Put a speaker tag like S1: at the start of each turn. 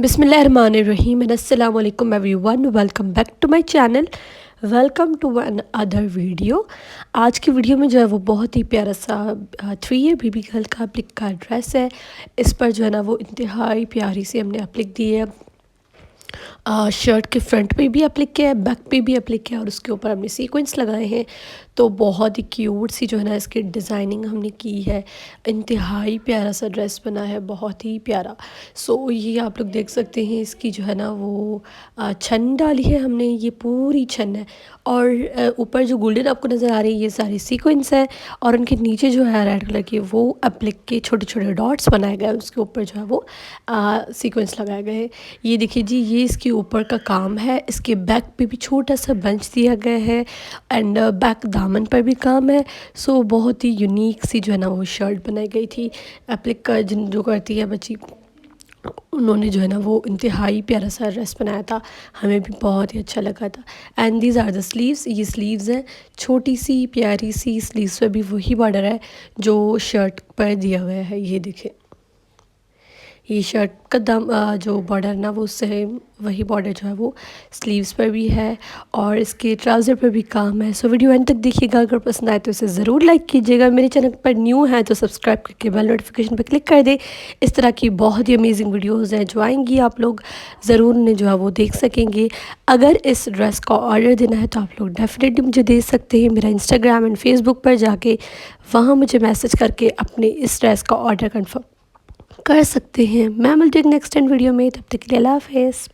S1: बिस्मिल्लाहिर्रहमानिर्रहीम एंड अस्सलाम वालेकुम everyone, welcome back to my channel. Welcome to one other video. आज की वीडियो में जो है वो बहुत ही प्यारा सा 3 ईयर बेबी गर्ल का अप्लिक का ड्रेस है। इस पर जो है ना वो इंतहाई प्यारी सी हमने अप्लिक दी है। शर्ट के फ्रंट पे भी अप्लिक किया है, बैक पे भी अप्लिक किया है और उसके ऊपर हमने सीक्वेंस लगाए हैं। तो बहुत ही क्यूट सी जो है ना इसकी डिज़ाइनिंग हमने की है। इंतहाई प्यारा सा ड्रेस बना है, बहुत ही प्यारा। सो ये आप लोग देख सकते हैं, इसकी जो है ना वो छन डाली है हमने, ये पूरी छन है। और ऊपर जो गोल्डन आपको नज़र आ रही है ये सारी सीक्वेंस है। और उनके नीचे जो है रेड कलर के वो अप्लिक के छोटे छोटे डॉट्स बनाए गए हैं, उसके ऊपर जो है वो सीक्वेंस लगाए गए हैं। ये देखिए जी, ये इसके ऊपर का काम है। इसके बैक पे भी छोटा सा बंच दिया गया है एंड बैक दामन पर भी काम है। सो बहुत ही यूनिक सी जो है ना वो शर्ट बनाई गई थी। एप्लिक का जिन जो करती है बच्ची, उन्होंने जो है ना वो इंतहाई प्यारा सा ड्रेस बनाया था, हमें भी बहुत ही अच्छा लगा था। And these are the sleeves, ये स्लीव्स हैं, छोटी सी प्यारी सी स्लीव्स पे भी वही बॉर्डर है जो शर्ट पर दिया हुआ है। ये देखें, ये शर्ट का जो बॉर्डर ना वो सेम वही बॉर्डर जो है वो स्लीव्स पर भी है और इसके ट्राउज़र पर भी काम है। सो वीडियो एंड तक देखिएगा। अगर पसंद आए तो इसे ज़रूर लाइक कीजिएगा। मेरे चैनल पर न्यू है तो सब्सक्राइब करके बेल नोटिफिकेशन पर क्लिक कर दे। इस तरह की बहुत ही अमेजिंग वीडियोज़ हैं जो आएंगी, आप लोग ज़रूर उन्हें जो है वो देख सकेंगे। अगर इस ड्रेस का ऑर्डर देना है तो आप लोग डेफिनेटली मुझे दे सकते हैं। मेरा इंस्टाग्राम एंड फेसबुक पर जाके वहाँ मुझे मैसेज करके अपने इस ड्रेस का ऑर्डर कन्फर्म कर सकते हैं। मैं मिलती हूँ नेक्स्ट टाइम वीडियो में, तब तक के लिए अल्लाह हाफ़िज़।